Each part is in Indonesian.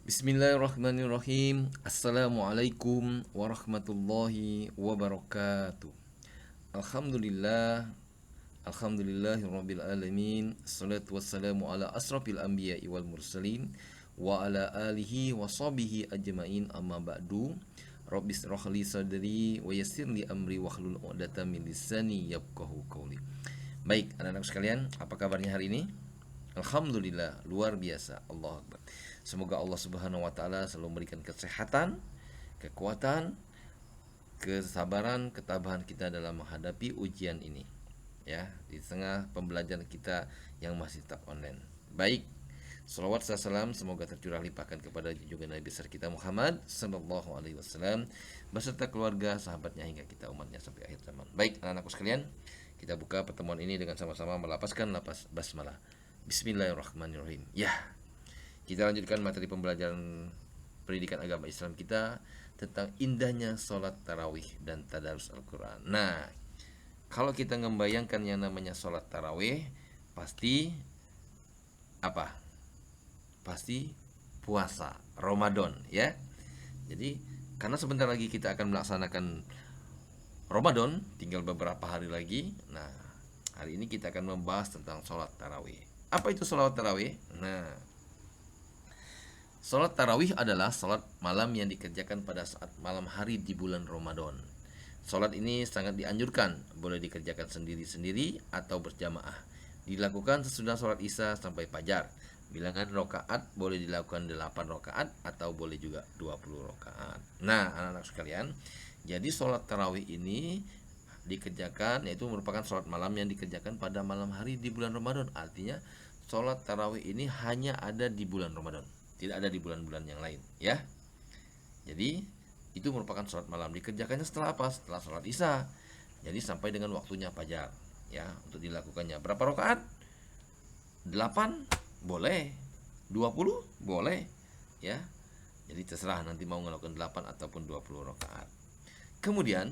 Bismillahirrahmanirrahim. Assalamualaikum warahmatullahi wabarakatuh. Alhamdulillah, alhamdulillahirabbil alamin. Assalatu wassalamu ala asrafil anbiya'i wal mursalin wa ala alihi wa sahbihi ajmain, amma ba'du. Rabbis rahli sadri wa yassirli amri wahlul 'uqdatam min lisani yafqahu qawli. Baik, anak-anak sekalian, apa kabarnya hari ini? Alhamdulillah, luar biasa. Allahu Akbar. Semoga Allah Subhanahu wa taala selalu memberikan kesehatan, kekuatan, kesabaran, ketabahan kita dalam menghadapi ujian ini. Ya, di tengah pembelajaran kita yang masih tetap online. Baik, salawat serta salam semoga tercurah limpahkan kepada junjungan Nabi besar kita Muhammad sallallahu alaihi wasallam beserta keluarga, sahabatnya hingga kita umatnya sampai akhir zaman. Baik, anak-anakku sekalian, kita buka pertemuan ini dengan sama-sama melapaskan lapas basmalah. Bismillahirrahmanirrahim. Ya, kita lanjutkan materi pembelajaran pendidikan agama Islam kita tentang indahnya sholat tarawih dan tadarus Al-Quran. Nah, kalau kita membayangkan yang namanya sholat tarawih, pasti apa? Pasti puasa Ramadan, ya. Jadi karena sebentar lagi kita akan melaksanakan Ramadan, tinggal beberapa hari lagi. Nah, hari ini kita akan membahas tentang sholat tarawih. Apa itu sholat tarawih? Nah, sholat tarawih adalah sholat malam yang dikerjakan pada saat malam hari di bulan Ramadan. Sholat ini sangat dianjurkan, boleh dikerjakan sendiri-sendiri atau berjamaah. Dilakukan sesudah sholat isya sampai fajar. Bilangan rokaat boleh dilakukan 8 rokaat atau boleh juga 20 rokaat. Nah, anak-anak sekalian, jadi sholat tarawih ini dikerjakan, yaitu merupakan sholat malam yang dikerjakan pada malam hari di bulan Ramadan. Artinya sholat tarawih ini hanya ada di bulan Ramadan, tidak ada di bulan-bulan yang lain, ya. Jadi itu merupakan sholat malam, dikerjakannya setelah apa? Setelah sholat isya. Jadi sampai dengan waktunya fajar, ya, untuk dilakukannya. Berapa rakaat? 8 boleh, 20 boleh, ya. Jadi terserah nanti mau melakukan 8 ataupun 20 rakaat. Kemudian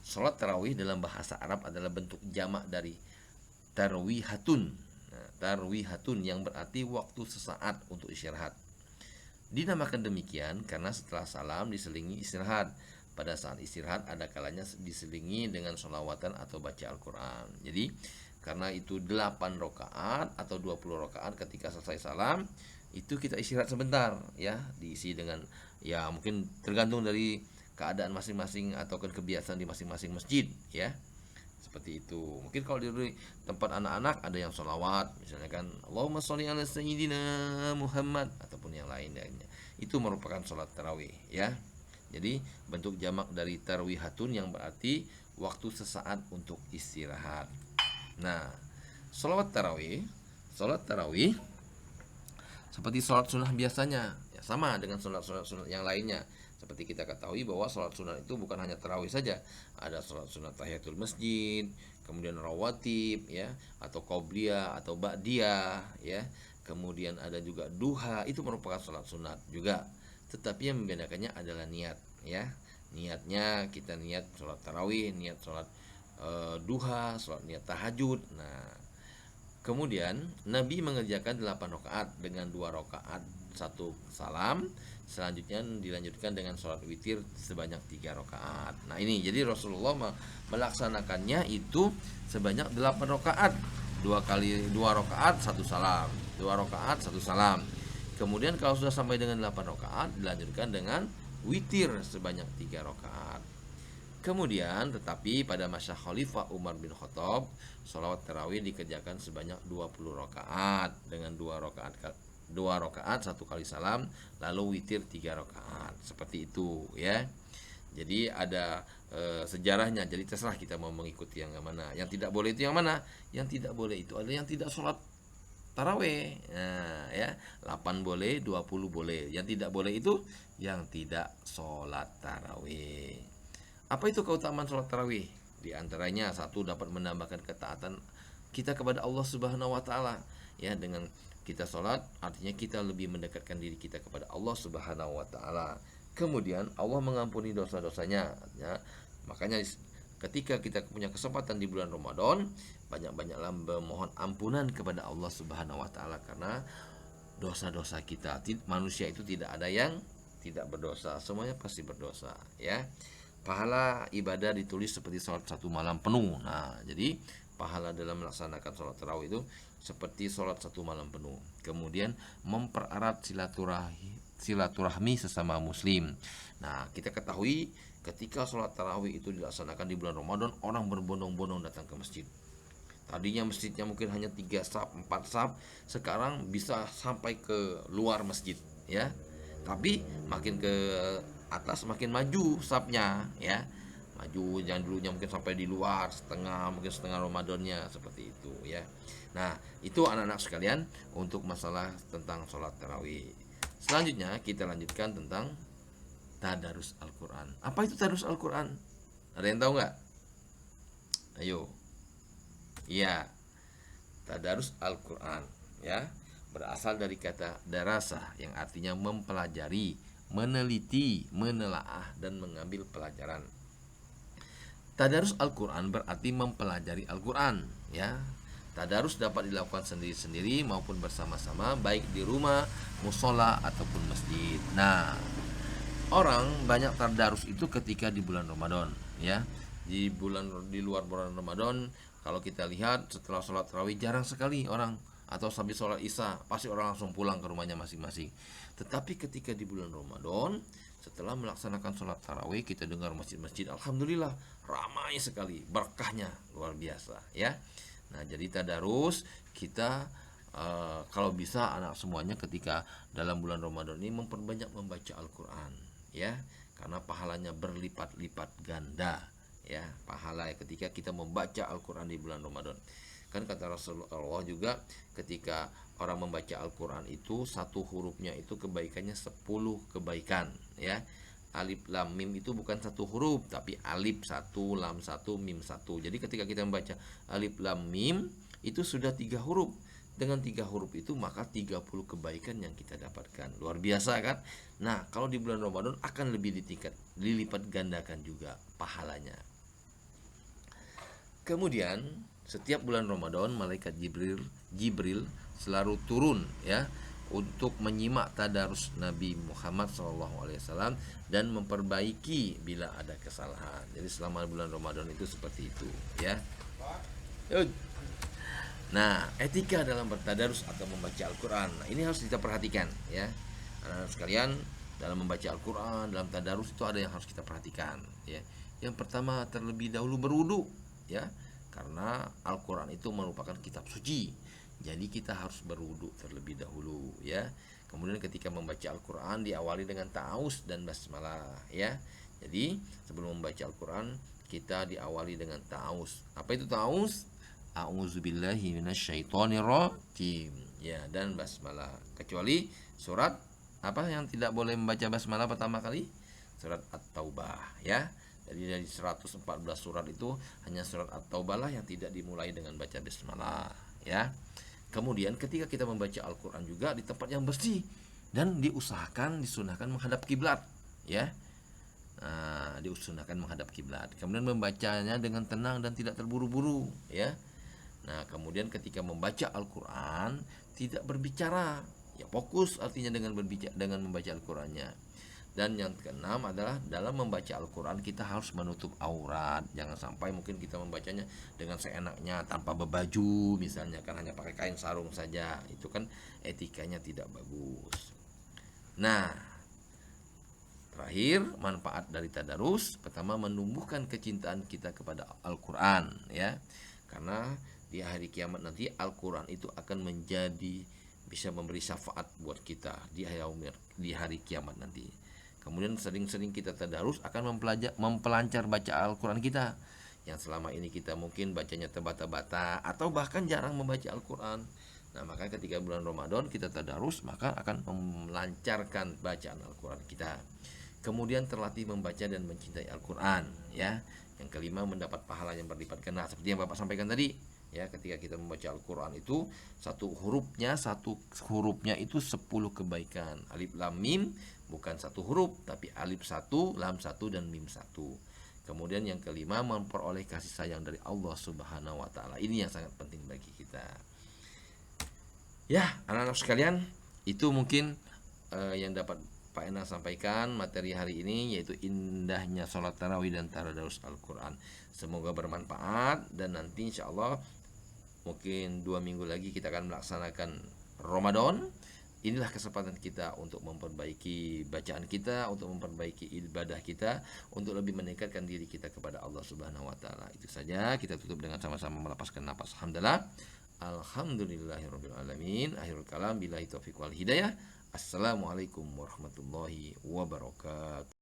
sholat tarawih dalam bahasa Arab adalah bentuk jamak dari tarwihatun. Nah, tarwihatun yang berarti waktu sesaat untuk istirahat. Dinamakan demikian karena setelah salam diselingi istirahat. Pada saat istirahat ada kalanya diselingi dengan sholawatan atau baca Al-Quran. Jadi karena itu 8 rakaat atau 20 rakaat, ketika selesai salam itu kita istirahat sebentar, ya, diisi dengan, ya, mungkin tergantung dari keadaan masing-masing atau kebiasaan di masing-masing masjid, ya. Seperti itu. Mungkin kalau di tempat anak-anak ada yang sholawat, misalnya kan Allahumma sholli ala sayyidina Muhammad ataupun yang lainnya. Itu merupakan sholat tarawih, ya. Jadi bentuk jamak dari tarwihatun yang berarti waktu sesaat untuk istirahat. Nah, sholat tarawih seperti sholat sunnah biasanya, ya, sama dengan sholat sunat yang lainnya. Seperti kita ketahui bahwa sholat sunat itu bukan hanya tarawih saja, ada sholat sunat tahiyatul masjid, kemudian rawatib, ya, atau qobliyah atau ba'diyah, ya, kemudian ada juga duha, itu merupakan sholat sunat juga. Tetapi yang membedakannya adalah niat, ya. Niatnya kita niat sholat tarawih, niat sholat duha, sholat niat tahajud. Nah, kemudian Nabi mengerjakan 8 rakaat dengan 2 rakaat 1 salam. Selanjutnya dilanjutkan dengan sholat witir sebanyak 3 rakaat. Nah, ini jadi Rasulullah melaksanakannya itu sebanyak 8 rakaat. 2 rakaat 1 salam, 2 rakaat 1 salam. Kemudian kalau sudah sampai dengan 8 rakaat dilanjutkan dengan witir sebanyak 3 rakaat. Kemudian tetapi pada masa Khalifah Umar bin Khattab, sholawat tarawih dikerjakan sebanyak 20 rakaat dengan 2 rakaat 1 kali salam, lalu witir 3 rakaat. Seperti itu, ya. Jadi ada sejarahnya. Jadi terserah kita mau mengikuti yang mana. Yang tidak boleh itu yang mana? Yang tidak boleh itu ada yang tidak sholat tarawih. Nah, ya, 8 boleh, 20 boleh. Yang tidak boleh itu yang tidak sholat tarawih. Apa itu keutamaan sholat tarawih? Di antaranya, satu, dapat menambahkan ketaatan kita kepada Allah Subhanahu wa taala, ya. Dengan kita sholat artinya kita lebih mendekatkan diri kita kepada Allah Subhanahu wa taala. Kemudian Allah mengampuni dosa-dosanya, ya. Makanya ketika kita punya kesempatan di bulan Ramadan, banyak-banyaklah memohon ampunan kepada Allah Subhanahu wa taala, karena dosa-dosa kita. Manusia itu tidak ada yang tidak berdosa, semuanya pasti berdosa, ya. Pahala ibadah ditulis seperti sholat satu malam penuh. Nah, jadi pahala dalam melaksanakan sholat tarawih itu seperti sholat satu malam penuh. Kemudian mempererat silaturahmi sesama muslim. Nah, kita ketahui ketika sholat tarawih itu dilaksanakan di bulan Ramadan, orang berbondong-bondong datang ke masjid. Tadinya masjidnya mungkin hanya 3 saf, 4 saf, sekarang bisa sampai ke luar masjid, ya. Tapi makin ke atas makin maju safnya, ya. Maju, yang dulunya mungkin sampai di luar setengah, mungkin setengah Ramadannya, seperti itu, ya. Nah, itu anak-anak sekalian untuk masalah tentang sholat tarawih. Selanjutnya kita lanjutkan tentang tadarus Al-Quran. Apa itu tadarus Al-Quran? Ada yang tahu nggak? Ayo. Ya, tadarus Al-Quran, ya, berasal dari kata darasah yang artinya mempelajari, meneliti, menelaah, dan mengambil pelajaran. Tadarus Al-Quran berarti mempelajari Al-Quran, ya. Tadarus dapat dilakukan sendiri-sendiri maupun bersama-sama, baik di rumah, musola, ataupun masjid. Nah, orang banyak tadarus itu ketika di bulan Ramadan, ya. Di luar bulan Ramadan, kalau kita lihat setelah sholat tarawih jarang sekali orang, atau sambil sholat isya pasti orang langsung pulang ke rumahnya masing-masing. Tetapi ketika di bulan Ramadan, setelah melaksanakan sholat tarawih, kita dengar masjid-masjid alhamdulillah ramai sekali, berkahnya luar biasa, ya. Nah, jadi tadarus kita kalau bisa anak semuanya ketika dalam bulan Ramadan ini memperbanyak membaca Al-Quran, ya, karena pahalanya berlipat-lipat ganda, ya, pahala ketika kita membaca Al-Quran di bulan Ramadan. Kan kata Rasulullah juga, ketika orang membaca Al-Quran itu satu hurufnya itu kebaikannya 10 kebaikan, ya. Alif lam mim itu bukan satu huruf, tapi alif satu, lam satu, mim satu. Jadi ketika kita membaca alif lam mim itu sudah 3 huruf. Dengan 3 huruf itu maka 30 kebaikan yang kita dapatkan. Luar biasa kan? Nah, kalau di bulan Ramadan akan lebih dilipat gandakan juga pahalanya. Kemudian setiap bulan Ramadan malaikat Jibril selalu turun, ya, untuk menyimak tadarus Nabi Muhammad SAW dan memperbaiki bila ada kesalahan. Jadi selama bulan Ramadan itu seperti itu, ya. Nah, etika dalam bertadarus atau membaca Al-Quran, nah, ini harus kita perhatikan, ya, anak-anak sekalian. Dalam membaca Al-Quran, dalam tadarus itu ada yang harus kita perhatikan, ya. Yang pertama, terlebih dahulu berwudu, ya, karena Al-Quran itu merupakan kitab suci. Jadi kita harus berwudu terlebih dahulu, ya. Kemudian ketika membaca Al-Quran diawali dengan ta'awuz dan basmalah, ya. Jadi sebelum membaca Al-Quran kita diawali dengan ta'awuz. Apa itu ta'awuz? A'udzubillahi minasyaitonirrajim, ya, dan basmalah. Kecuali surat apa yang tidak boleh membaca basmalah pertama kali? Surat At-Taubah, ya. Jadi dari 114 surat itu hanya surat At-Taubah lah yang tidak dimulai dengan baca basmalah, ya. Kemudian ketika kita membaca Al-Quran juga di tempat yang bersih dan disunahkan menghadap kiblat, ya. Nah, disunahkan menghadap kiblat. Kemudian membacanya dengan tenang dan tidak terburu-buru, ya. Nah, kemudian ketika membaca Al-Quran tidak berbicara, ya, fokus artinya dengan membaca Al-Qurannya. Dan yang keenam adalah dalam membaca Al-Quran kita harus menutup aurat. Jangan sampai mungkin kita membacanya dengan seenaknya tanpa berbaju, misalnya kan hanya pakai kain sarung saja. Itu kan etikanya tidak bagus. Nah, terakhir, manfaat dari tadarus, pertama menumbuhkan kecintaan kita kepada Al-Quran, ya. Karena di hari kiamat nanti Al-Quran itu akan bisa memberi syafaat buat kita di hari kiamat nanti. Kemudian sering-sering kita tadarus akan mempelancar baca Al-Quran kita, yang selama ini kita mungkin bacanya terbata-bata atau bahkan jarang membaca Al-Quran. Nah, maka ketika bulan Ramadan kita tadarus, maka akan melancarkan bacaan Al-Quran kita. Kemudian terlatih membaca dan mencintai Al-Quran, ya. Yang kelima, mendapat pahala yang berlipat ganda seperti yang Bapak sampaikan tadi, ya. Ketika kita membaca Al-Quran itu satu hurufnya itu 10 kebaikan. Alif lam mim bukan satu huruf, tapi alif satu, lam satu, dan mim satu. Kemudian yang kelima, memperoleh kasih sayang dari Allah Subhanahu wa Ta'ala. Ini yang sangat penting bagi kita. Ya, anak-anak sekalian, Itu mungkin yang dapat Pak Enang sampaikan materi hari ini, yaitu indahnya sholat tarawih dan tadarus Al-Quran. Semoga bermanfaat, dan nanti insya Allah mungkin 2 minggu lagi kita akan melaksanakan Ramadan. Inilah kesempatan kita untuk memperbaiki bacaan kita, untuk memperbaiki ibadah kita, untuk lebih meningkatkan diri kita kepada Allah Subhanahu wa taala. Itu saja, kita tutup dengan sama-sama melepaskan napas. Alhamdulillah. Alhamdulillahirabbil alamin. Akhirul kalam, billahi taufiq wal hidayah. Assalamualaikum warahmatullahi wabarakatuh.